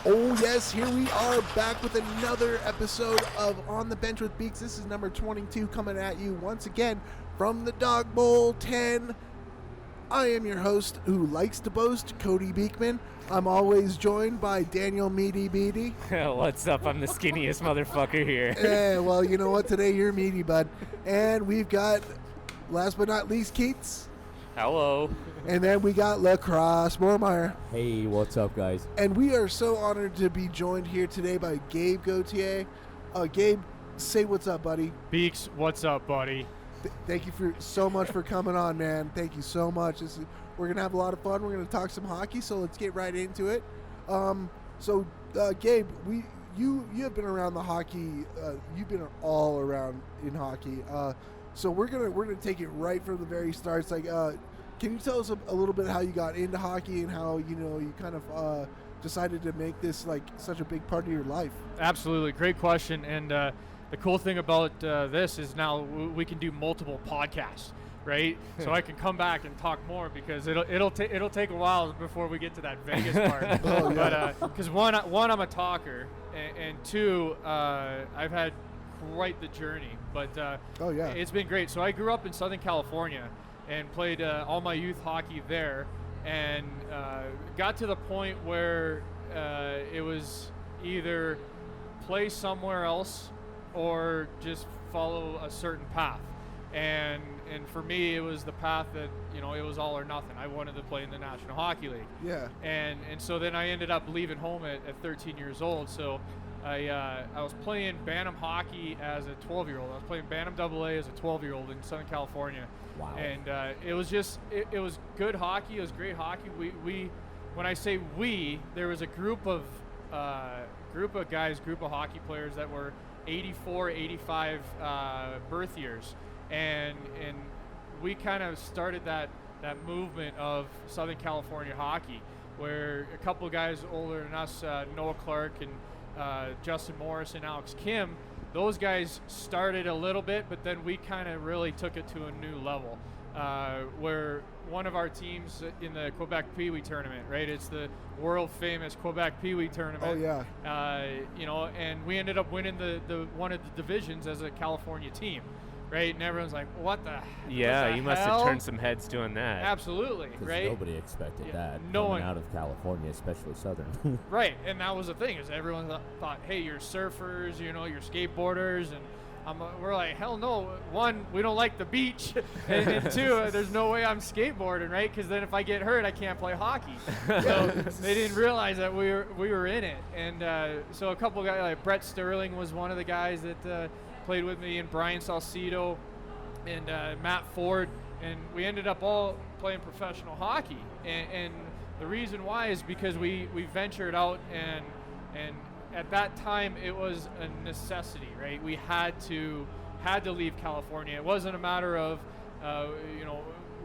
Oh yes, here we are back with another episode of On the Bench with Beeks. This is number 22 coming at you once again from the Dog Bowl 10. I am your host who likes to boast, Cody Beekman. I'm always joined by Daniel Meaty Beatty. What's up? I'm the skinniest motherfucker here. Yeah, well, you know what? Today you're meaty, bud. And we've got, last but not least, Keats. Hello. And then we got Lacrosse Moormeyer. Hey, what's up, guys? And we are so honored to be joined here today by Gabe Gauthier. Gabe, say what's up, buddy. Beeks, what's up, buddy? Thank you so much for coming on, man. Thank you so much. We're going to have a lot of fun. We're going to talk some hockey, so let's get right into it. Gabe, you have been around the hockey. You've been all around in hockey. So we're gonna take it right from the very start. It's like, can you tell us a little bit how you got into hockey and how you kind of decided to make this like such a big part of your life? Absolutely, great question. And the cool thing about this is now we can do multiple podcasts, right? So I can come back and talk more because it'll take a while before we get to that Vegas part. Oh, yeah. But because one I'm a talker, and two I've had quite the journey. But oh yeah, it's been great. So I grew up in Southern California and played all my youth hockey there, and got to the point where it was either play somewhere else or just follow a certain path. And for me, it was the path that, it was all or nothing. I wanted to play in the National Hockey League. Yeah. And so then I ended up leaving home at 13 years old. So I was playing Bantam hockey as a 12-year-old. I was playing Bantam AA as a 12-year-old in Southern California. Wow. And it was just, it was good hockey. It was great hockey. We when I say we, there was a group of guys, group of hockey players that were 84, 85 birth years. And we kind of started that movement of Southern California hockey, where a couple of guys older than us, Noah Clark and Justin Morris and Alex Kim, those guys started a little bit, but then we kind of really took it to a new level, where one of our teams in the Quebec Pee Wee tournament, right? It's the world famous Quebec Pee Wee tournament. Oh yeah. And we ended up winning the one of the divisions as a California team. Right, and everyone's like, "What the?" Yeah, what you the must hell? have turned some heads doing that. Absolutely, right? Nobody expected that no coming one out of California, especially Southern. Right, and that was the thing, is everyone thought, "Hey, you're surfers, you're skateboarders," and we're like, "Hell no! One, we don't like the beach, and two, there's no way I'm skateboarding, right? Because then if I get hurt, I can't play hockey." So they didn't realize that we were in it, and so a couple guys like Brett Sterling was one of the guys that played with me, and Brian Salcido and Matt Ford, and we ended up all playing professional hockey. And the reason why is because we ventured out, and at that time it was a necessity, right? We had to leave California. It wasn't a matter of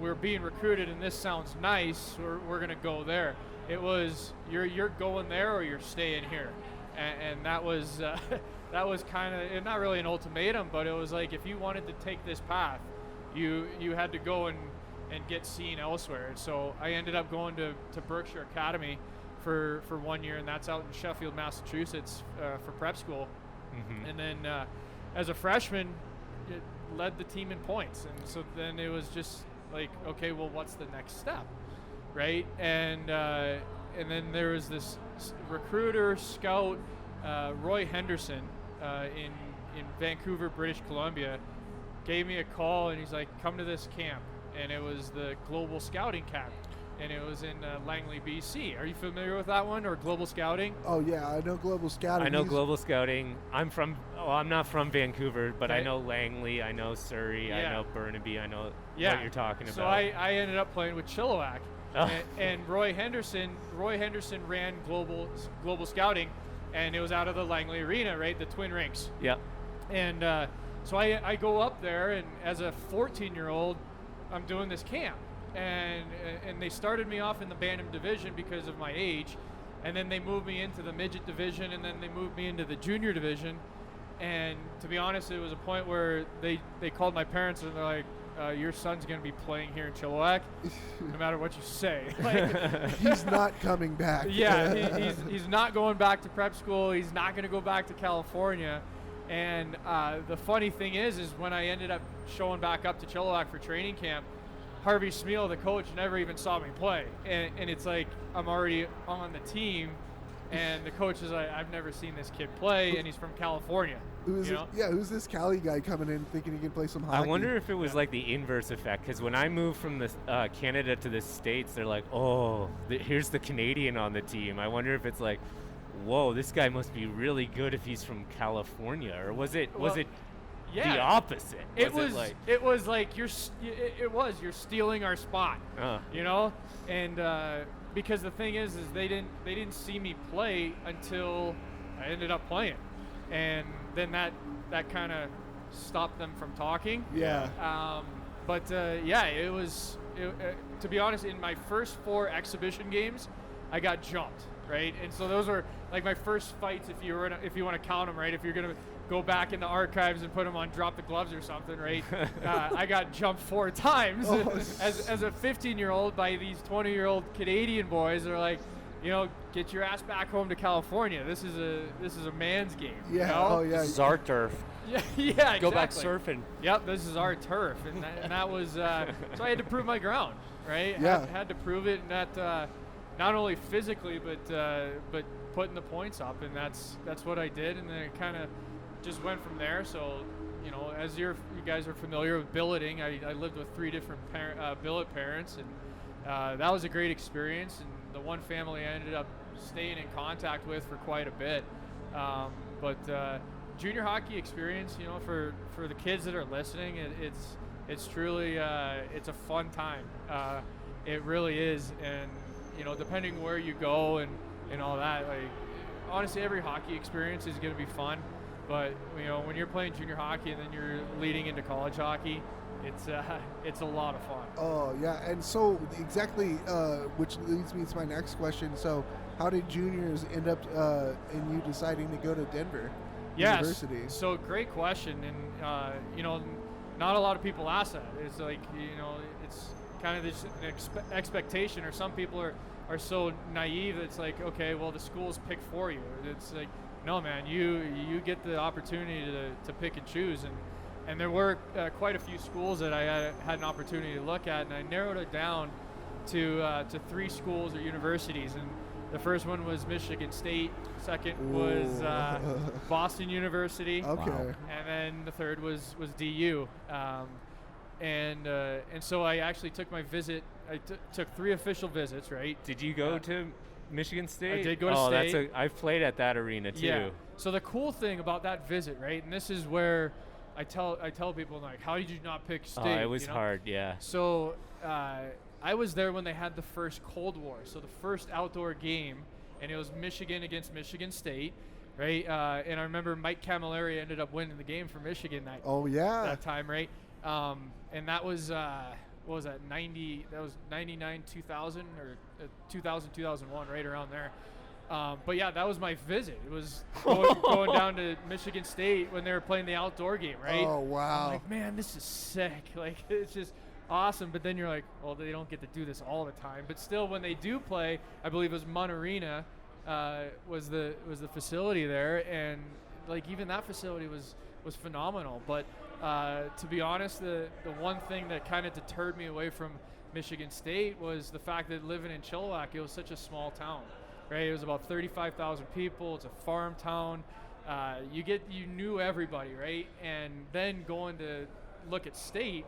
we're being recruited and this sounds nice, we're gonna go there. It was you're going there or you're staying here, and that was that was kind of not really an ultimatum, but it was like, if you wanted to take this path, you had to go and get seen elsewhere. And so I ended up going to Berkshire Academy for 1 year, and that's out in Sheffield, Massachusetts, for prep school. Mm-hmm. And then as a freshman, it led the team in points. And so then it was just like, okay, well, what's the next step, right? And then there was this recruiter, scout, Roy Henderson, in Vancouver, British Columbia, gave me a call, and he's like, "Come to this camp." And it was the Global Scouting Camp, and it was in Langley, BC. Are you familiar with that one, or Global Scouting? Oh yeah, I know Global Scouting. I know Global Scouting. I'm not from Vancouver, but okay. I know Langley, I know Surrey, I know Burnaby, I know what you're talking about. So I ended up playing with Chilliwack, and Roy Henderson ran Global Scouting. And it was out of the Langley Arena, right? The Twin Rinks. Yeah. And so I go up there, and as a 14-year-old, I'm doing this camp. And they started me off in the Bantam division because of my age. And then they moved me into the midget division, and then they moved me into the junior division. And to be honest, it was a point where they called my parents, and they're like, your son's going to be playing here in Chilliwack, no matter what you say. Like, He's not coming back. yeah, he's not going back to prep school. He's not going to go back to California. And the funny thing is when I ended up showing back up to Chilliwack for training camp, Harvey Smeal, the coach, never even saw me play. And it's like I'm already on the team, and the coach is like, I've never seen this kid play, and he's from California. Who's this Cali guy coming in thinking he can play some hockey? I wonder if it was like the inverse effect, because when I moved from the Canada to the States, they're like, oh, here's the Canadian on the team. I wonder if it's like, whoa, this guy must be really good if he's from California, or was it yeah, the opposite? It was like you're stealing our spot, you know, and because the thing is they didn't see me play until I ended up playing, and then that kind of stopped them from talking. Yeah. It was to be honest, in my first 4 exhibition games, I got jumped, right, and so those were like my first fights. If you want to count them, right, if you're gonna go back in the archives and put them on Drop the Gloves or something, right? I got jumped 4 times as a 15-year-old by these 20-year-old Canadian boys. They're like, you know, get your ass back home to California. This is a man's game. Yeah. You know? Oh yeah. This is our turf. Yeah. Exactly. Go back surfing. Yep. This is our turf, and that was so I had to prove my ground, right? Yeah. Had to prove it, and that not only physically but putting the points up, and that's what I did, and then it kind of just went from there. So, you know, as you guys are familiar with billeting, I lived with 3 different billet parents, and that was a great experience. And the one family I ended up staying in contact with for quite a bit. Junior hockey experience, you know, for the kids that are listening, it's truly it's a fun time. It really is, and you know, depending where you go and all that, like honestly, every hockey experience is going to be fun. But you know, when you're playing junior hockey and then you're leading into college hockey, it's a lot of fun. Oh yeah, and so exactly, which leads me to my next question. So, how did juniors end up in you deciding to go to Denver University? So great question, and you know, not a lot of people ask that. It's like, you know, it's kind of this expectation, or some people are so naive that it's like, okay, well, the schools pick for you. It's like, no, man, you get the opportunity to pick and choose, and there were quite a few schools that I had an opportunity to look at, and I narrowed it down to 3 schools or universities. And the first one was Michigan State, second was Boston University, okay, and then the third was DU. And so I actually took my visit. I took 3 official visits, right? Did you go to Michigan State? I did go to State. I've played at that arena too. Yeah. So the cool thing about that visit, right, and this is where I tell people, like, how did you not pick State? Oh, it was hard, yeah. So I was there when they had the first Cold War, so the first outdoor game, and it was Michigan against Michigan State, right? And I remember Mike Camilleri ended up winning the game for Michigan that time, right? And that was what was that, 90? That was 99, 2000, or 2000, 2001, right around there. But yeah, that was my visit. It was going down to Michigan State when they were playing the outdoor game, right? Oh wow! I'm like, man, this is sick. Like, it's just awesome. But then you're like, well, they don't get to do this all the time. But still, when they do play, I believe it was Munn Arena was the facility there, and like even that facility was phenomenal. But to be honest, the one thing that kind of deterred me away from Michigan State was the fact that living in Chilliwack, it was such a small town, right? It was about 35,000 people. It's a farm town. You knew everybody, right? And then going to look at State,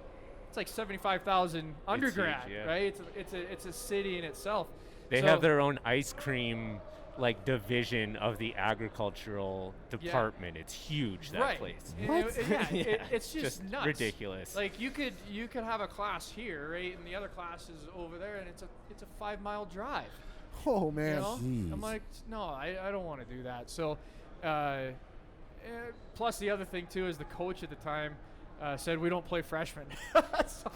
it's like 75,000 undergrad, huge, yeah. right? It's a city in itself. They have their own ice cream like division of the agricultural department. It's huge, that place. It's just nuts. Ridiculous. Like you could have a class here, right, and the other class is over there, and it's a 5-mile drive. Oh man! You know? I'm like, no, I don't want to do that. So, plus the other thing too is the coach at the time said we don't play freshmen. so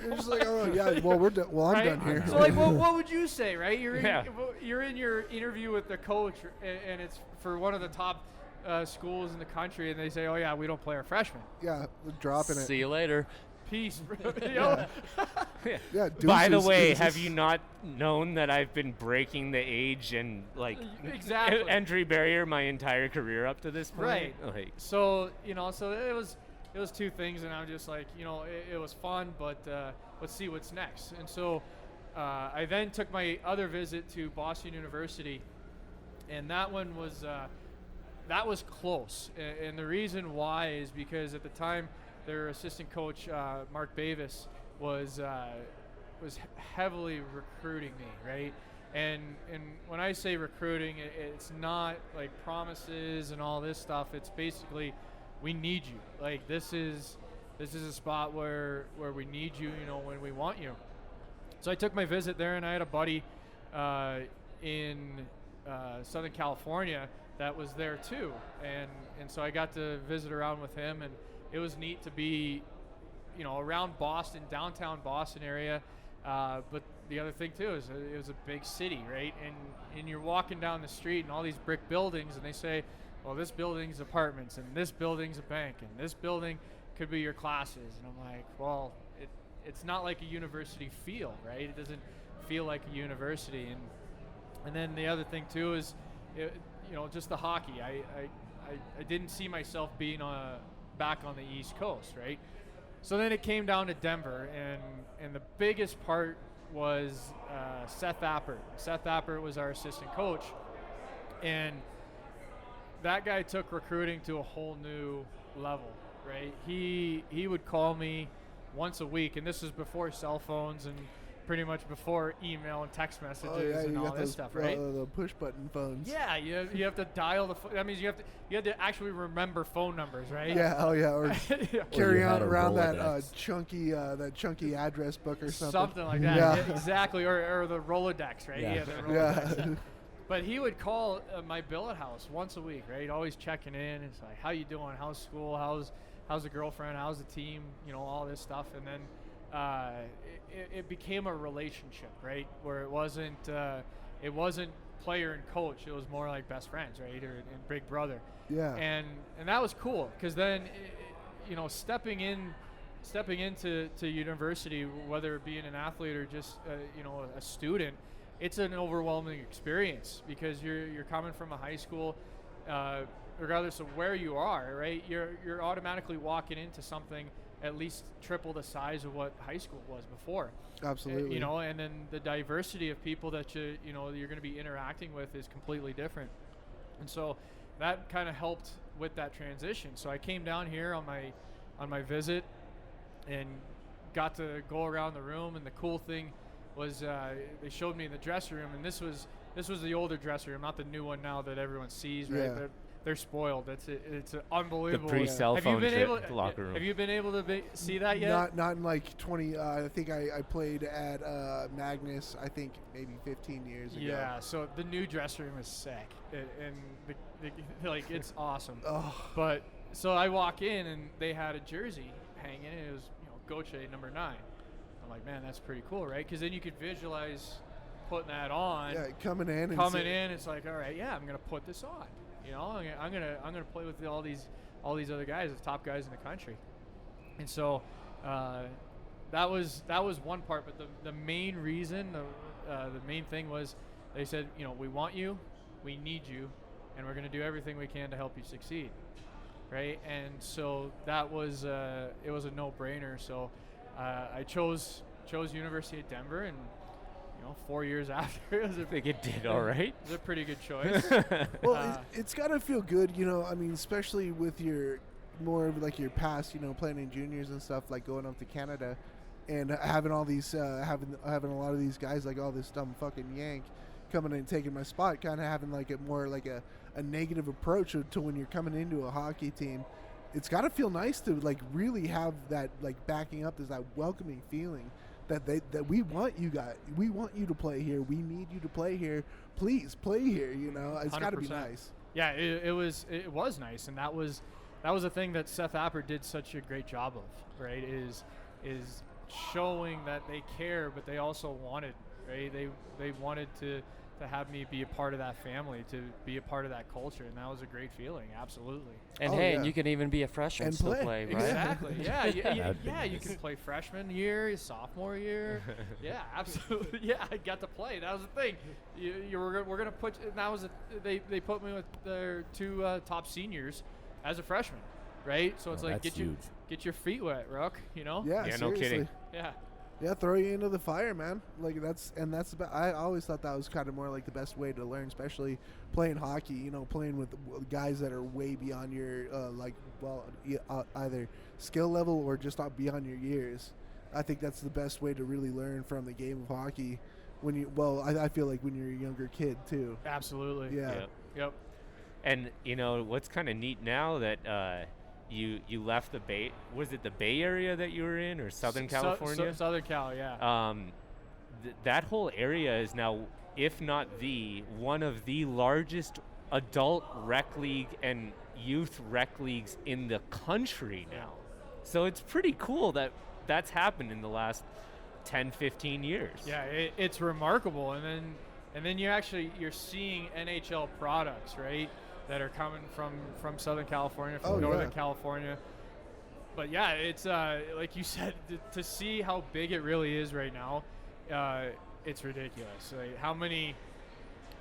you're just like, oh yeah, well I'm done here. So like, what would you say, right? You're in your interview with the coach, and it's for one of the top schools in the country, and they say, oh yeah, we don't play our freshmen. Yeah, dropping it. See you later. peace, bro. You know? Yeah. By the deuces, way, deuces. have you not known that I've been breaking the age and like Exactly. entry barrier my entire career up to this point? Right. Like, So, you know, so it was two things, and I'm just like, you know, it was fun, but let's see what's next. And so I then took my other visit to Boston University, and that one was close. And the reason why is because at the time their assistant coach Mark Bavis was heavily recruiting me, right? And when I say recruiting, it's not like promises and all this stuff. It's basically, we need you. Like this is a spot where we need you, you know, when we want you. So I took my visit there, and I had a buddy in Southern California that was there too, and so I got to visit around with him, and it was neat to be, you know, around Boston, downtown Boston area. But the other thing too is it was a big city, right? And you're walking down the street and all these brick buildings, and they say, well, this building's apartments, and this building's a bank, and this building could be your classes. And I'm like, well, it's not like a university feel, right? It doesn't feel like a university. And then the other thing too is, you know, just the hockey. I didn't see myself being back on the East Coast, right? So then it came down to Denver, and the biggest part was Seth Appert. Seth Appert was our assistant coach, and that guy took recruiting to a whole new level, right? He would call me once a week, and this was before cell phones and pretty much before email and text messages and all this stuff, right? The push button phones. Yeah, you have to dial the. That means you have to actually remember phone numbers, right? Yeah. Oh yeah. Or Yeah. carry you had on a around that Rolodex. chunky address book or something. Something like that. Yeah. Yeah, exactly, or the Rolodex, right? Yeah. The Rolodex. Yeah. But he would call my billet house once a week, right? Always checking in. It's like, how you doing? How's school? How's the girlfriend? How's the team? You know, all this stuff. And then it became a relationship, right? Where it wasn't player and coach. It was more like best friends, right? And big brother. Yeah. And that was cool, because then, you know, stepping into university, whether being an athlete or just you know, a student, it's an overwhelming experience, because you're coming from a high school, regardless of where you are, right? You're automatically walking into something at least triple the size of what high school was before. Absolutely. You know, and then the diversity of people that you're going to be interacting with is completely different. And so that kind of helped with that transition. So I came down here on my visit and got to go around the room, and the cool thing was they showed me in the dressing room, and this was the older dressing room, not the new one now that everyone sees, right? Yeah. They're spoiled. It's unbelievable. the pre-cell phone locker room. Have you been able to see that yet? Not in like 20. I think I played at Magnus. I think maybe 15 years ago. Yeah. So the new dressing room is sick, and like it's awesome. Oh. But so I walk in, and they had a jersey hanging, and it was, you know, Gauthier number 9. I'm like, man, that's pretty cool, right? Because then you could visualize putting that on. Yeah, coming in. It's like, all right, yeah, I'm gonna put this on. You know, I'm gonna play with all these other guys, the top guys in the country. And so that was one part. But the main reason, the main thing was, they said, you know, we want you, we need you, and we're gonna do everything we can to help you succeed, right? And so that was it was a no-brainer. So I chose University of Denver, and 4 years after, it was I think it did all right. It was a pretty good choice. Well, it's got to feel good, I mean, especially with your more of like your past, playing in juniors and stuff, like going up to Canada and having all these, having a lot of these guys, like, oh, this dumb fucking Yank coming in and taking my spot, kind of having like a more like a negative approach to when you're coming into a hockey team. It's got to feel nice to like really have that like backing up. There's that welcoming feeling that we want you guys. We want you to play here. We need you to play here. Please play here. It's got to be 100%. nice. Yeah, it was nice, and that was a thing that Seth Appert did such a great job of. Right, is showing that they care, but they also wanted, right? They wanted to have me be a part of that family, to be a part of that culture, and that was a great feeling. Absolutely. And Oh, hey, yeah. and you can even be a freshman And still play. play, right? Exactly. Yeah. That'd be You nice. can play freshman year, sophomore year. Yeah, absolutely. Yeah, I got to play. That was the thing. We're gonna put. And that was they put me with their 2 top seniors as a freshman, right? So it's Oh, like that's get huge. your feet wet, Rook. You know. Yeah, Yeah, no seriously. kidding. Yeah. Yeah, throw you into the fire, man. Like that's about. I always thought that was kind of more like the best way to learn, especially playing hockey. You know, playing with guys that are way beyond your either skill level or just beyond your years. I think that's the best way to really learn from the game of hockey. When you I feel like when you're a younger kid too. Absolutely. Yeah. Yep. Yep. And you know what's kind of neat now that you left the Bay. Was it the Bay Area that you were in, or Southern California? Southern Cal, yeah. That whole area is now, if not one of the largest adult rec league and youth rec leagues in the country now. So it's pretty cool that that's happened in the last 10, 15 years. Yeah, it's remarkable, and then you're seeing NHL products, right, that are coming from Southern California, from Northern California. But yeah, it's like you said, to see how big it really is right now, it's ridiculous. Like how many,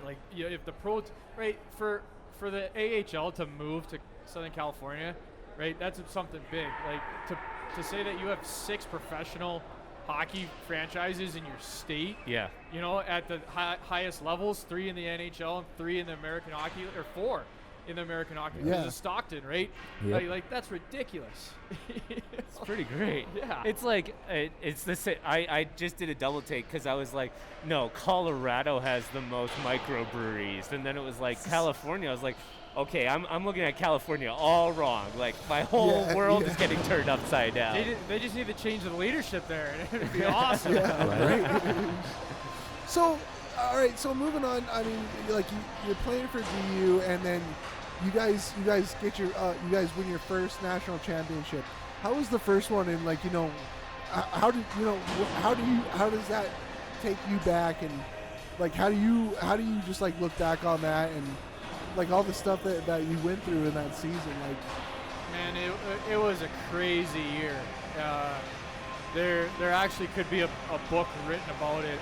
like if the pro, right, for the AHL to move to Southern California, right, that's something big. Like to say that you have 6 professional hockey franchises in your state, Yeah. you know, at the highest levels, 3 in the NHL and 3 in the American Hockey, or 4 in the American Hockey League. Yeah. This is Stockton, right? Yep. Like that's ridiculous. It's pretty great. Yeah. It's like it's the same. I just did a double take because I was like, no, Colorado has the most microbreweries, and then it was like California. I was like, okay, I'm looking at California all wrong. Like my whole world is getting turned upside down. They just need to change the leadership there, and it'd be awesome. So, all right. So moving on. I mean, like you're playing for DU, and then you guys get your you guys win your first national championship. How was the first one? And like how does that take you back? And like how do you just like look back on that and like all the stuff that you went through in that season? Like, Man, it was a crazy year. There actually could be a book written about it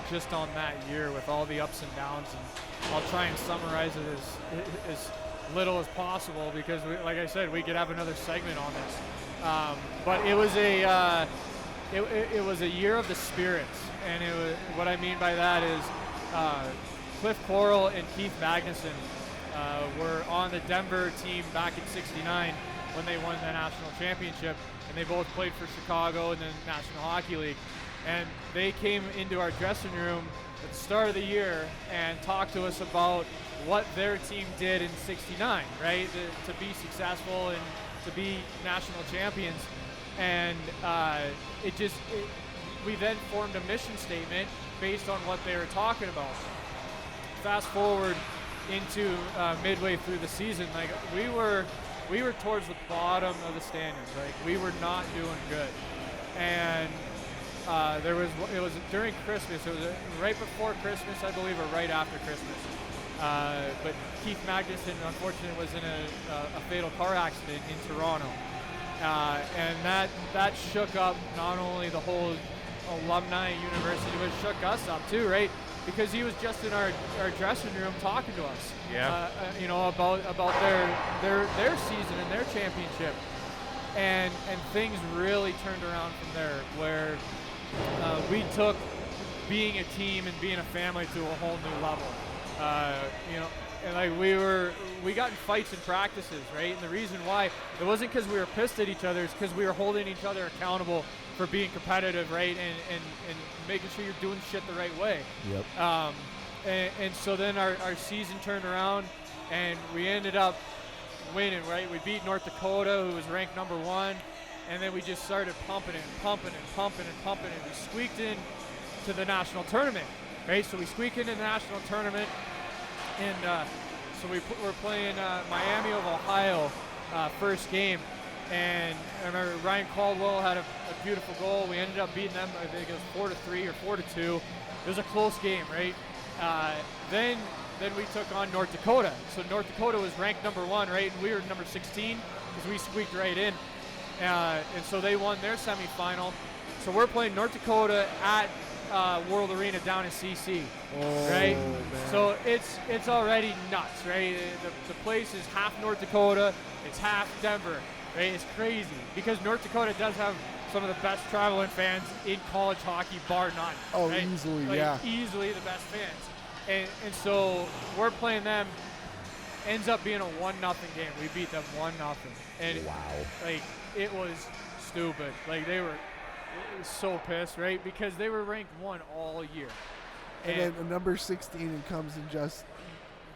just on that year with all the ups and downs, and I'll try and summarize it as little as possible because, like I said, we could have another segment on this. But it was a year of the spirits, and what I mean by that is Cliff Coral and Keith Magnuson were on the Denver team back in '69 when they won the national championship, and they both played for Chicago in the National Hockey League. And they came into our dressing room at the start of the year and talked to us about what their team did in '69, right, to be successful and to be national champions. And we then formed a mission statement based on what they were talking about. Fast forward into midway through the season, like we were towards the bottom of the standings. Like we were not doing good, and it was during Christmas. It was right before Christmas, I believe, or right after Christmas. But Keith Magnuson, unfortunately, was in a fatal car accident in Toronto, and that shook up not only the whole alumni university, but shook us up too, right? Because he was just in our dressing room talking to us, about their season and their championship, and things really turned around from there, where we took being a team and being a family to a whole new level. And like we got in fights in practices, right? And the reason why, it wasn't because we were pissed at each other, it's because we were holding each other accountable for being competitive, right? And making sure you're doing shit the right way. Yep. And so then our season turned around, and we ended up winning, right? We beat North Dakota, who was ranked number 1, and then we just started pumping and we squeaked in to the national tournament, right? So we squeaked into the national tournament, and so we're playing Miami of Ohio first game, and I remember Ryan Caldwell had a beautiful goal. We ended up beating them, I think it was 4-3 or 4-2. It was a close game, right? Then we took on North Dakota. So North Dakota was ranked number 1, right? And we were number 16 because we squeaked right in. And so they won their semifinal. So we're playing North Dakota at World Arena down in CC, right? Man. So it's already nuts, right? The place is half North Dakota, it's half Denver, right? It's crazy because North Dakota does have some of the best traveling fans in college hockey, bar none. Oh, right? easily, like, yeah. Easily the best fans. And so we're playing them. Ends up being a 1-0 game. We beat them 1-0. And Wow. like it was stupid. Like they were so pissed, right? Because they were ranked 1 all year. And then a number 16 and comes and just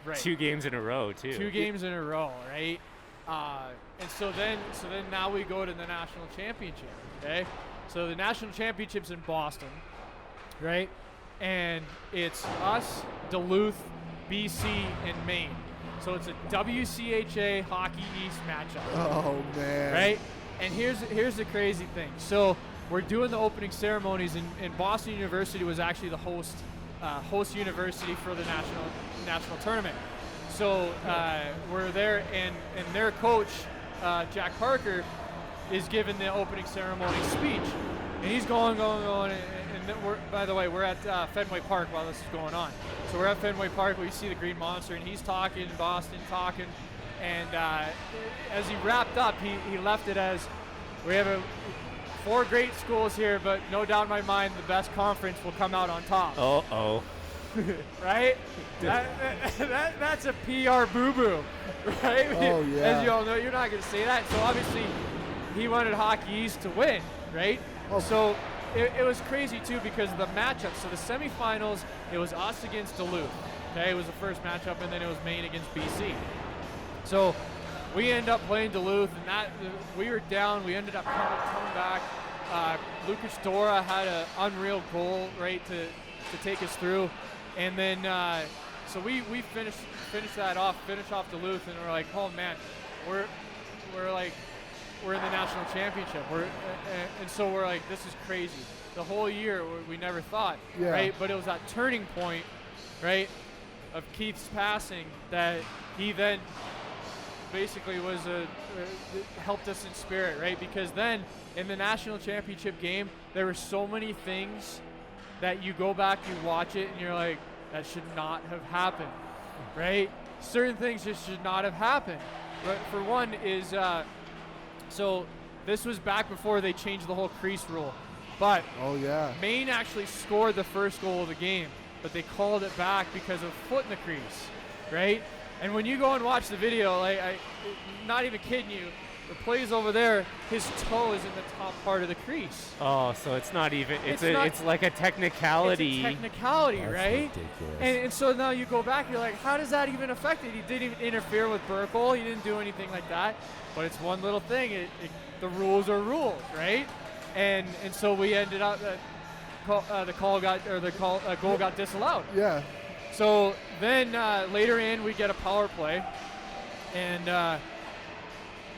right. 2 games in a row, too. 2 games in a row, right? And so then now we go to the national championship, okay? So the national championship's in Boston, right? And it's us, Duluth, BC, and Maine. So it's a WCHA Hockey East matchup. oh man. Right? And here's the crazy thing. So we're doing the opening ceremonies, and Boston University was actually the host university for the national tournament. So we're there, and their coach, Jack Parker, is giving the opening ceremony speech, and he's going, and by the way, we're at Fenway Park while this is going on. So we're at Fenway Park, we see the Green Monster, and he's talking, Boston talking, and as he wrapped up, he left it as, we have 4 great schools here, but no doubt in my mind, the best conference will come out on top. Uh-oh. Right? That's a PR boo-boo, right? Oh, yeah. As you all know, you're not going to say that. So obviously, he wanted Hockey East to win, right? Oh. So it was crazy, too, because of the matchup. So the semifinals, it was us against Duluth. Okay, it was the first matchup, and then it was Maine against BC. So we ended up playing Duluth, and we were down. We ended up coming back. Lucas Dora had an unreal goal, right, to take us through. And then, so we finished that off, finish off Duluth, and we're like, oh man, we're in the national championship. And so we're like, this is crazy. The whole year we never thought, Yeah. right? But it was that turning point, right, of Keith's passing that he then basically was helped us in spirit, right? Because then in the national championship game, there were so many things that you go back, you watch it, and you're like, that should not have happened, right? Certain things just should not have happened. But for one is, so this was back before they changed the whole crease rule. But Oh yeah. Maine actually scored the first goal of the game, but they called it back because of foot in the crease, right? And when you go and watch the video, like, not even kidding you, the plays over there, his toe is in the top part of the crease. Oh, so it's not even, it's like a It's technicality. a technicality, That's right? ridiculous. And so now you go back, you're like, how does that even affect it? He didn't even interfere with Burkle. He didn't do anything like that. But it's one little thing. The rules are rules, right? And so we ended up the goal got disallowed. Yeah. So then later in, we get a power play, and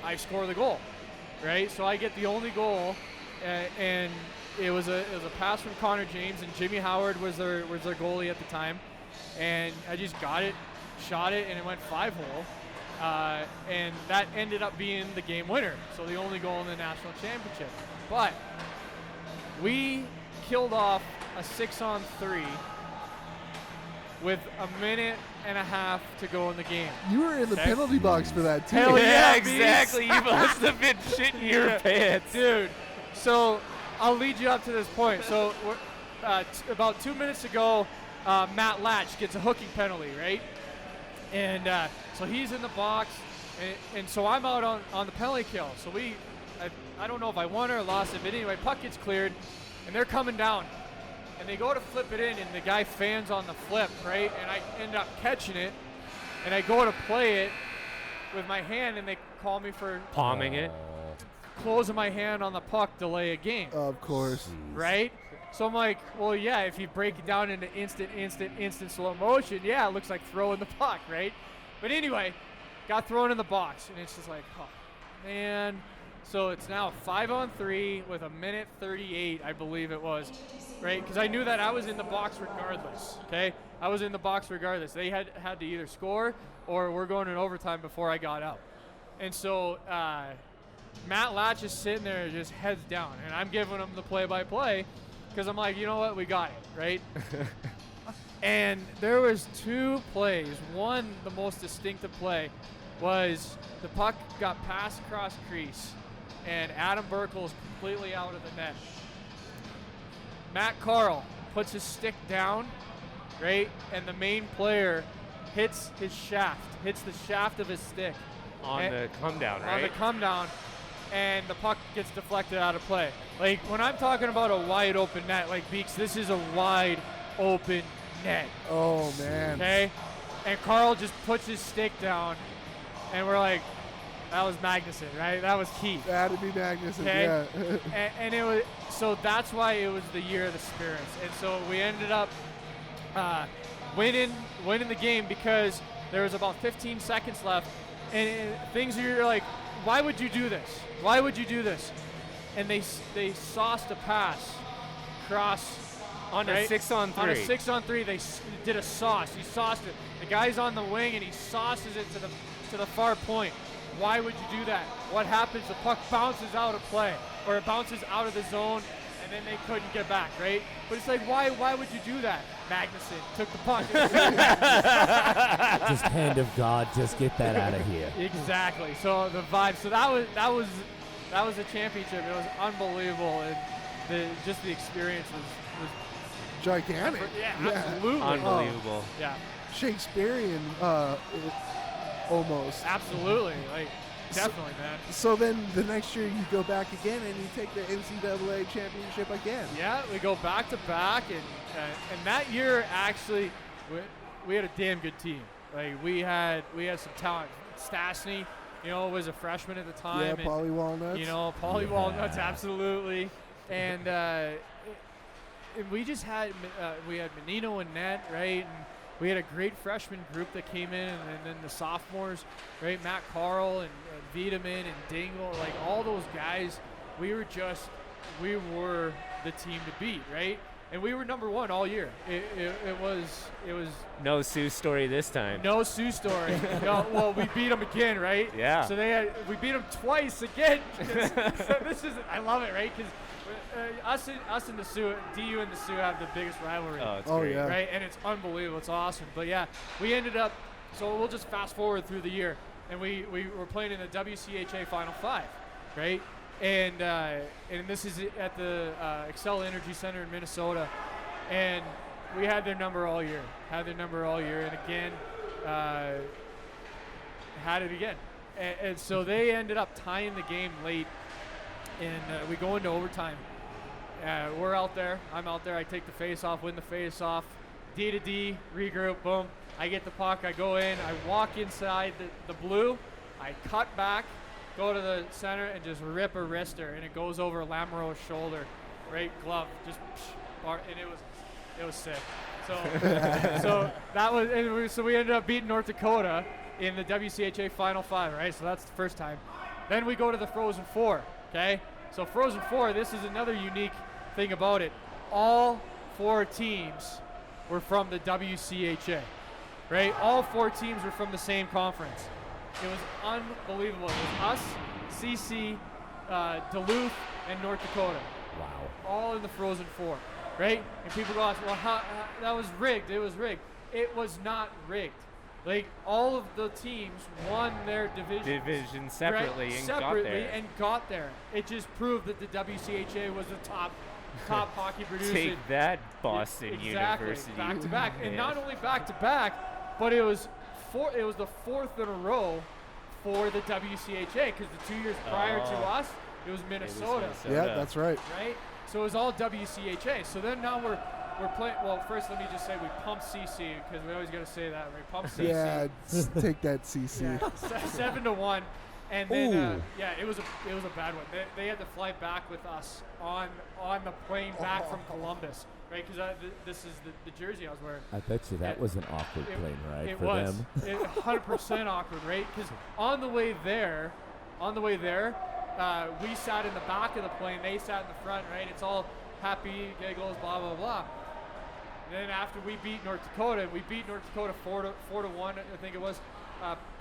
I score the goal, right? So I get the only goal, and it was a pass from Connor James, and Jimmy Howard was their goalie at the time, and I just got it, shot it, and it went 5-hole, and that ended up being the game winner. So the only goal in the national championship. But we killed off a 6-on-3 with a minute and a half to go in the game. You were in the Okay. penalty box for that too. Hell Yeah, yeah, Beeks. exactly. You must have been shitting your pants. Dude, so I'll lead you up to this point. So about 2 minutes ago, Matt Latch gets a hooking penalty, right? And so he's in the box, and so I'm out on the penalty kill. So I don't know if I won or lost it, but anyway, puck gets cleared, and they're coming down. And they go to flip it in, and the guy fans on the flip, right? And I end up catching it, and I go to play it with my hand, and they call me for Palming it. closing my hand on the puck, delay a game, Of course. right? So I'm like, well, yeah, if you break it down into instant slow motion, yeah, it looks like throwing the puck, right? But anyway, got thrown in the box, and it's just like, oh, man. So it's now 5-on-3 with a minute 38, I believe it was, right? Because I knew that I was in the box regardless, okay? I was in the box regardless. They had to either score or we're going in overtime before I got out. And so Matt Latch is sitting there just heads down, and I'm giving him the play-by-play because I'm like, you know what, we got it, right? And there was 2 plays. One, the most distinctive play, was the puck got passed across crease, and Adam Burkle is completely out of the net. Matt Carl puts his stick down, right, and the main player hits the shaft of his stick. On the come down, right? On the come down, and the puck gets deflected out of play. Like, when I'm talking about a wide open net, like Beeks, this is a wide open net. Oh, man. Okay? And Carl just puts his stick down, and we're like, that was Magnuson, right? That was key. That would be Magnuson, Okay? yeah. and it was, so that's why it was the year of the Spirits. And so we ended up winning the game because there was about 15 seconds left, and things you're like, why would you do this? Why would you do this? And they sauced a pass across On right? a 6-on-3. On a 6-on-3, they did a sauce. He sauced it. The guy's on the wing, and he sauces it to the far point. Why would you do that? What happens? The puck bounces out of play, or it bounces out of the zone, and then they couldn't get back, right? But it's like, why would you do that? Magnuson took the puck. Just hand of God, just get that out of here. Exactly. So the vibe. So that was a championship. It was unbelievable, and the experience was Gigantic. yeah, absolutely. Unbelievable. Yeah, Shakespearean, almost. absolutely. Like, definitely, man. So then the next year you go back again and you take the NCAA championship again. Yeah, we go back to back, and that year actually we had a damn good team. Like, we had some talent. Stastny, was a freshman at the time. Yeah, and, Polly Walnuts. Polly Walnuts, absolutely. And we just had we had Menino and net, right? And we had a great freshman group that came in, and then the sophomores, right? Matt Carl and Wiedemann and Dingle, like all those guys. We were the team to beat, right? And we were number 1 all year. It was No Sue story this time. no Sioux story. No, well, we beat them again, right? Yeah. So we beat them twice again. So this is, I love it, right? Because us and the Sioux, DU and the Sioux have the biggest rivalry. Oh, it's Oh, great. yeah. Right, and it's unbelievable. It's awesome. But yeah, we ended up. So we'll just fast forward through the year, and we were playing in the WCHA Final 5, right? And this is at the Excel Energy Center in Minnesota, and we had their number all year. And again, had it again. And so they ended up tying the game late, and we go into overtime. We're out there. I'm out there. I take the face-off, win the face-off. D to D, regroup, boom. I get the puck. I go in. I walk inside the blue. I cut back, go to the center, and just rip a wrister, and it goes over Lamoureux's shoulder. Right glove, just and it was sick. So so we ended up beating North Dakota in the WCHA Final 5, right? So that's the first time. Then we go to the Frozen Four, okay? So Frozen Four, this is another unique thing about it. All 4 teams were from the WCHA, right? All 4 teams were from the same conference. It was unbelievable. It was us, CC, Duluth, and North Dakota. Wow. All in the Frozen Four, right? And people go, well, how that was rigged. It was rigged. It was not rigged. Like, all of the teams won their division Separately, right? and Separately got there. and got there. It just proved that the WCHA was the top hockey producer. Take that, Boston Exactly. University. Back to back, and Man. not only back to back, but it was the 4th in a row for the WCHA, because the 2 years prior to Oh. us, it was Minnesota. Yeah, that's right. Right? So it was all WCHA. So then now we're playing. Well, first let me just say we pumped CC, because we always got to say that. We pumped CC. Yeah, take that, CC. Yeah, 7-1, and then Ooh. it was a bad one. They had to fly back with us on the plane back from Columbus, right? Because this is the jersey I was wearing. I bet you that It- was an awkward plane ride It for was them. 100% awkward, right? Because on the way there, we sat in the back of the plane. They sat in the front, right? It's all happy, giggles, blah blah blah. then after we beat North Dakota, 4-1, I think it was.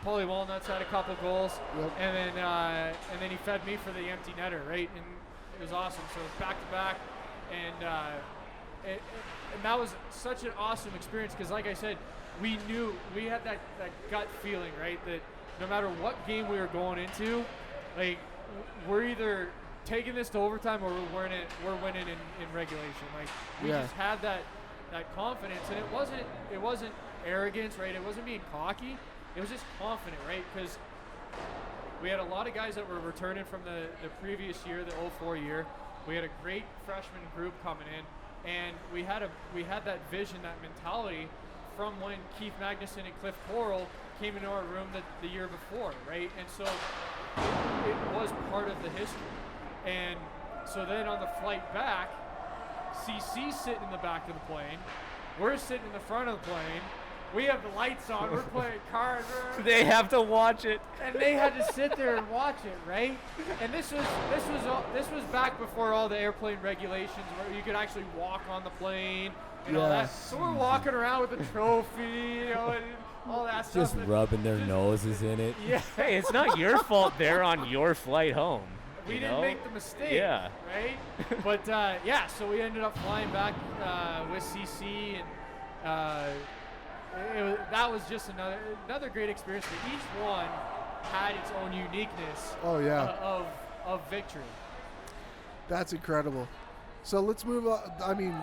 Paulie Walnuts had a couple goals, Yep. and then he fed me for the empty netter, right? And it was awesome. So it was back to back, and that was such an awesome experience because, like I said, we knew we had that gut feeling, right? That no matter what game we were going into, like we're either taking this to overtime or we're winning in regulation. Like we just had that confidence, and it wasn't arrogance, right? It wasn't being cocky. It was just confident, right? Because we had a lot of guys that were returning from the previous year, the 04 year. We had a great freshman group coming in, and we had that vision, that mentality from when Keith Magnuson and Cliff Coral came into our room the year before, right? And so it was part of the history. And so then on the flight back, CC's sitting in the back of the plane. We're sitting in the front of the plane. We have the lights on. We're playing cards. They have to watch it. And they had to sit there and watch it, right? And this was back before all the airplane regulations where you could actually walk on the plane and all that. So we're walking around with a trophy, and all that stuff. Just rubbing their noses in it. Yeah. Hey, it's not your fault they're on your flight home. We you didn't know? make the mistake, Yeah. right? But so we ended up flying back with CC, and that was just another great experience. But each one had its own uniqueness. Oh yeah. Of victory. That's incredible. So let's move on. I mean,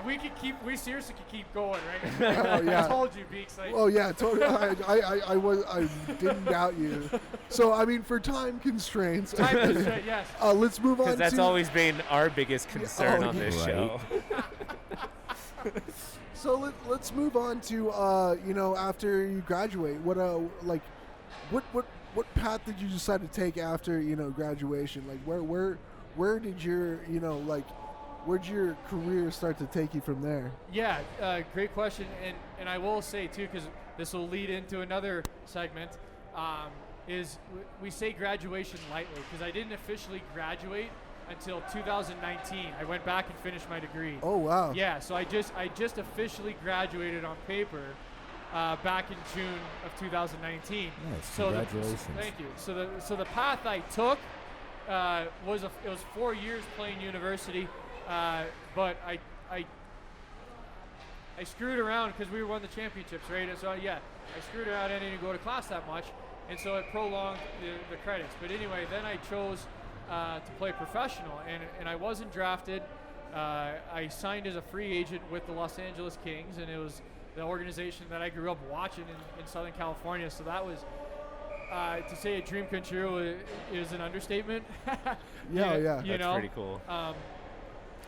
we seriously could keep going, right? oh yeah. I told you, Beeks. Like, Oh yeah, totally. I didn't doubt you. So I mean, for time constraints. Yes. Let's move on. Because that's to, always been our biggest concern Oh, on this right. show. So let's move on to after you graduate, what path did you decide to take after graduation? Like where did your where'd your career start to take you from there? Yeah, great question, and I will say too, because this will lead into another segment, is we say graduation lightly because I didn't officially graduate until 2019. I went back and finished my degree. Oh wow. Yeah, so I just officially graduated on paper back in June of 2019. Nice, So congratulations. thank you. So the path I took was 4 years playing university, but I screwed around because we won the championships, right? And so I screwed around. I didn't go to class that much, and so it prolonged the credits. But anyway, then I chose to play professional, and I wasn't drafted. I signed as a free agent with the Los Angeles Kings, and it was the organization that I grew up watching in Southern California. So that was, to say a dream come true is an understatement. Yeah. That's pretty cool.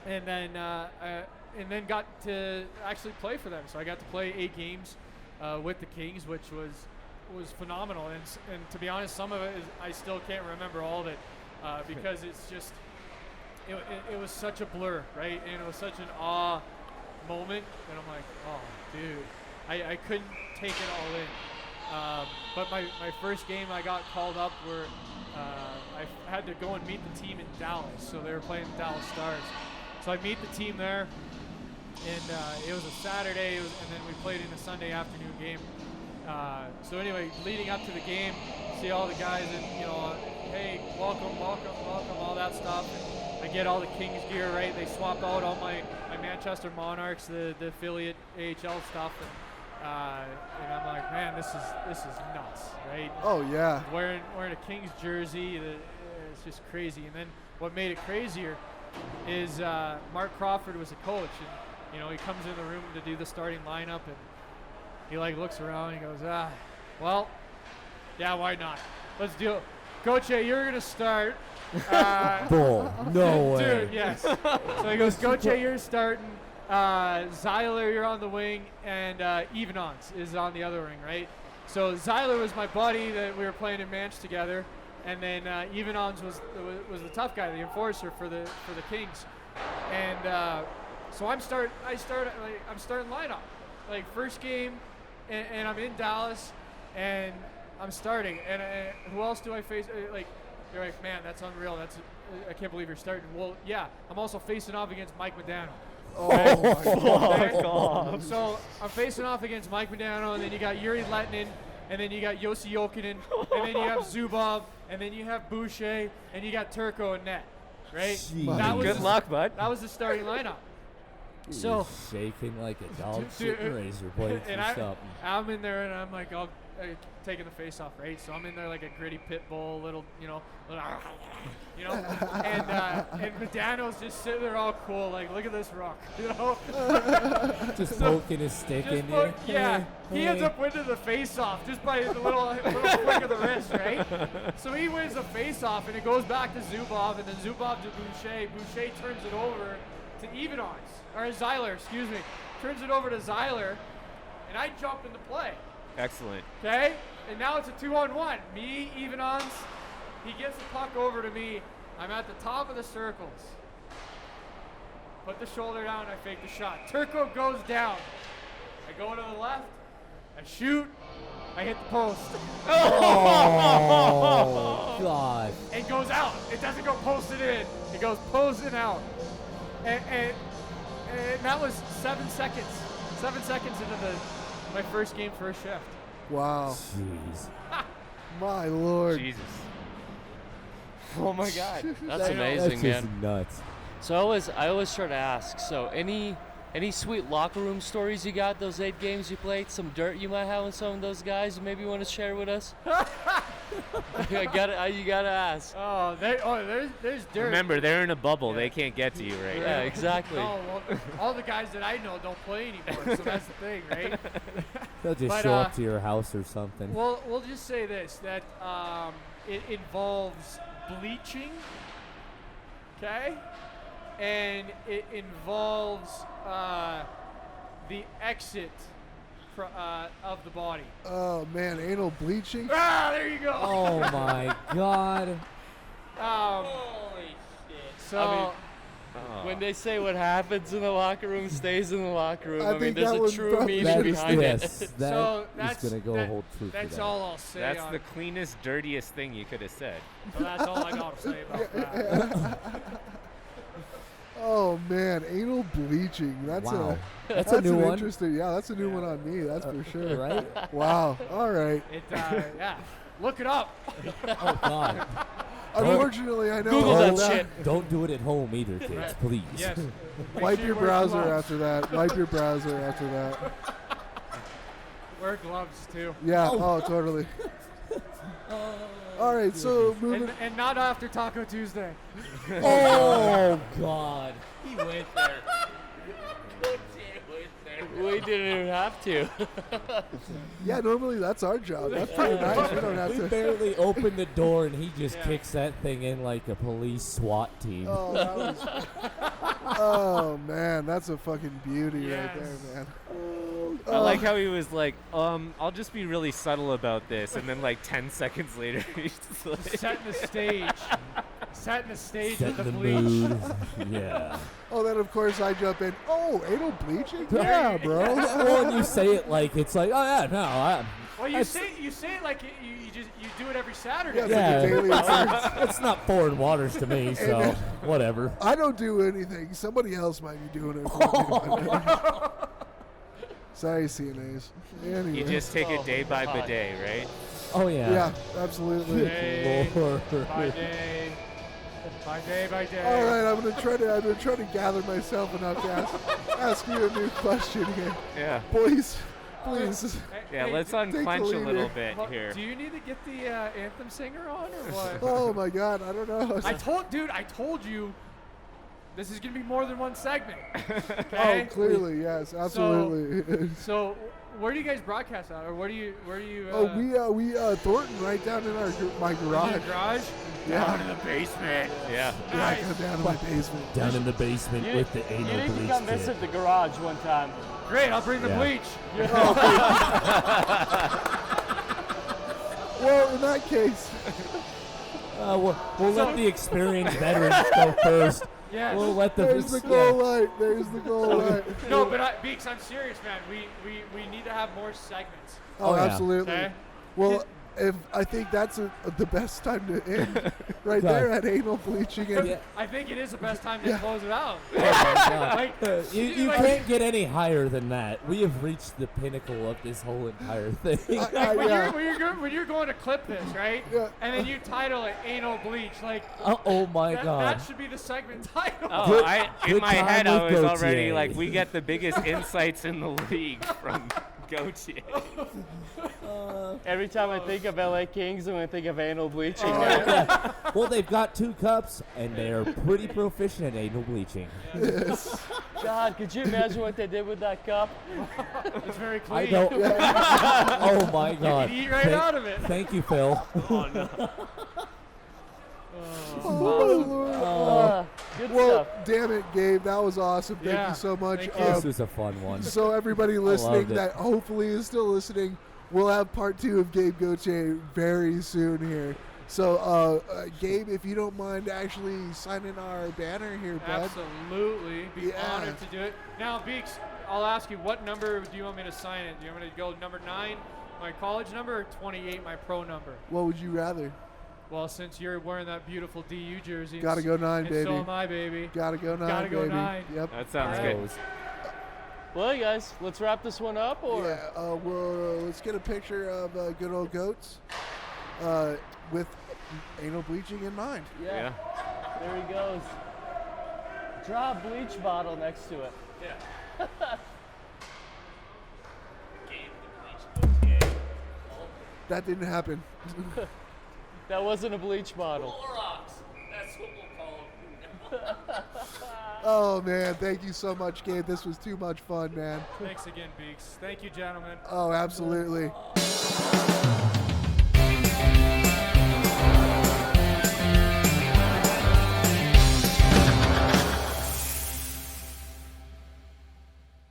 And then got to actually play for them. So I got to play 8 games with the Kings, which was phenomenal. And to be honest, some of it I still can't remember all of it. Because it's just, it was such a blur, right? And it was such an awe moment. And I'm like, oh, dude, I couldn't take it all in. But my first game I got called up where I had to go and meet the team in Dallas. So they were playing the Dallas Stars. So I meet the team there. And it was a Saturday, and then we played in a Sunday afternoon game. So anyway, leading up to the game, see all the guys and, hey, welcome, all that stuff. And I get all the Kings gear, right? They swap out all my Manchester Monarchs, the affiliate AHL stuff, and I'm like, man, this is nuts, right? Oh yeah. Wearing a Kings jersey, it's just crazy. And then what made it crazier is Mark Crawford was a coach, and he comes in the room to do the starting lineup, and he looks around and he goes, well, yeah, why not? Let's do it. Coach, you're going to start. Bull. No way. Dude, yes. So he goes, Coach, you're starting. Zyler, you're on the wing, and Ivanons is on the other wing, right? So Zyler was my buddy that we were playing in Manch together, and then Ivanons was the tough guy, the enforcer for the Kings. And so I'm starting lineup. First game, and I'm in Dallas, and I'm starting. And who else do I face? They're like, man, that's unreal. I can't believe you're starting. Well, yeah, I'm also facing off against Mike Modano. Oh my God. Fuck off. So I'm facing off against Mike Modano, and then you got Yuri Lettinen, and then you got Yossi Jokinen, and then you have Zubov, and then you have Boucher, and you got Turco in net, right? Jeez. That was Good the- luck, bud. That was the starting lineup. So, shaking like a dog Dude, shitting razor blades and or something. I'm in there, and I'm like, taking the face off, right? So I'm in there like a gritty pit bull, little, and Modano's just sitting there all cool, like, look at this rock, Just poking his stick in there. Yeah, he ends up winning the face-off just by the little flick of the wrist, right? So he wins the face-off, and it goes back to Zubov, and then Zubov to Boucher. Boucher turns it over to Zeiler, excuse me. Turns it over to Zeiler, and I jump into play. Excellent. Okay? And now it's a 2-on-1. Me, Ivanons, he gets the puck over to me. I'm at the top of the circles. Put the shoulder down, I fake the shot. Turco goes down. I go to the left, I shoot, I hit the post. Oh, God. It goes out. It doesn't go posted in. It goes posted out. And that was 7 seconds. 7 seconds into my first game, first shift. Wow. Jeez. My Lord. Jesus. Oh my God, that's That's amazing, That's just man. nuts. So I always try to ask. So any sweet locker room stories you got those 8 games you played? Some dirt you might have on some of those guys you maybe want to share with us? You gotta ask. There's dirt. Remember, they're in a bubble. Yeah. They can't get to you, right? Yeah, exactly. No, well, all the guys that I know don't play anymore, so that's the thing, right? They'll just But, show up to your house or something. Well, we'll just say this, that it involves bleaching, okay? And it involves the exit of the body. Oh, man. Anal bleaching? Ah, there you go. Oh, my God. Holy shit. So, I mean, Oh. when they say what happens in the locker room stays in the locker room, I I mean, think there's that a was true probably- meaning That is, behind yes, it. that so is going to go hold true for That's that. all I'll say. That's on the it. cleanest, dirtiest thing you could have said. So that's all I gotta say about that. Oh, man. Anal bleaching. That's Wow. a That's a new an one. Interesting. Yeah, that's a new one on me. That's for sure. Right? Wow. All right. Yeah, look it up. Oh, God. Unfortunately, I know. Google that all shit. Don't do it at home either, kids, Right. please. Yes. Wipe sure your you wear browser gloves. after that. Wipe your browser after that. Wear gloves too. Yeah. Oh, totally. All right. So moving. And not after Taco Tuesday. Oh, God. He went there. We didn't even have to. Yeah. Normally that's our job. That's pretty nice. We don't have We to. barely opened the door, and he just Yeah. kicks that thing in like a police SWAT team. Oh, that was. Oh man, that's a fucking beauty right Yes. there, man. I like how he was like, I'll just be really subtle about this, and then like 10 seconds later, he's just like, Setting the stage. Setting the stage Set with the the bleach. mood. Yeah. Oh, then of course I jump in. Oh, anal bleaching? Yeah, bro. Well, and you say it like it's like, oh yeah, no, Well, you That's- say it like you do it every Saturday. Yeah, it's like a daily occurrence. it's not foreign waters to me, so whatever. I don't do anything. Somebody else might be doing it. For me. Sorry, CNAs. Anyway. you just take it day by God. day, right? Oh yeah. Yeah, absolutely. Day Lord. by day. By day by day. All right, I'm gonna try to gather myself enough to ask you a new question here, Yeah. boys. Please. Yeah, Hey, let's take the unclench a lead little here. bit here. Do you need to get the anthem singer on or what? Oh my God, I don't know. I told you, this is gonna be more than one segment. Oh, Okay. clearly, yes, absolutely. So, where do you guys broadcast out, or where do you? We Thornton right down in my in garage. your garage? Yeah, the basement. Yeah. yeah, I go down to my basement. Down in the basement with the anal bleach kit. the garage one time. Great, I'll bring the Yeah. bleach. Well, in that case, We'll let the experienced veterans go first. Yes. We'll let the there's the goal light. There's the goal light. No, but Beeks, I'm serious, man. We need to have more segments. Oh, Oh, yeah. absolutely. Okay. Well, if I think that's the best time to end right there at anal bleaching. And Yeah. I think it is the best time to Yeah. close it out. Oh my God. Like, You like- can't get any higher than that. We have reached the pinnacle of this whole entire thing. Like when you're going to clip this, right? Yeah. And then you title it "Anal Bleach," like Oh my that, God. that should be the segment title. Oh, Good- in good my time head, I with was already Gauthier. like, we get the biggest insights in the league from Gauthier. Every time I think of LA Kings, I'm gonna think of anal bleaching. Oh, now. Yeah. Well, they've got 2 cups, and they are pretty proficient at anal bleaching. God, could you imagine what they did with that cup? It's very clean. I don't. Oh my God. You can eat right out of it. Thank you, Phil. oh, Lord. Good Well, stuff. damn it, Gabe, that was awesome. Thank Yeah, you so much. thank you. This was a fun one. So everybody listening loved it. that hopefully is still listening, we'll have part 2 of Gabe Gauthier very soon here. So Gabe, if you don't mind actually signing our banner here, bud. Absolutely. Be Yeah. honored to do it. Now, Beeks, I'll ask you, what number do you want me to sign it? Do you want me to go number 9, my college number, or 28, my pro number? What would you rather? Well, since you're wearing that beautiful DU jersey, Gotta go 9, and baby. so am I, baby. Gotta go 9, Gotta go baby. 9. Yep. That sounds All right. good. Well, guys, let's wrap this one up, or Yeah, well, let's get a picture of good old Goats with anal bleaching in mind. yeah. There he goes. Draw a bleach bottle next to it. Yeah. That didn't happen. That wasn't a bleach bottle. That's what we'll call them. Oh, man, thank you so much, Gabe. This was too much fun, man. Thanks again, Beeks. Thank you, gentlemen. Oh, absolutely.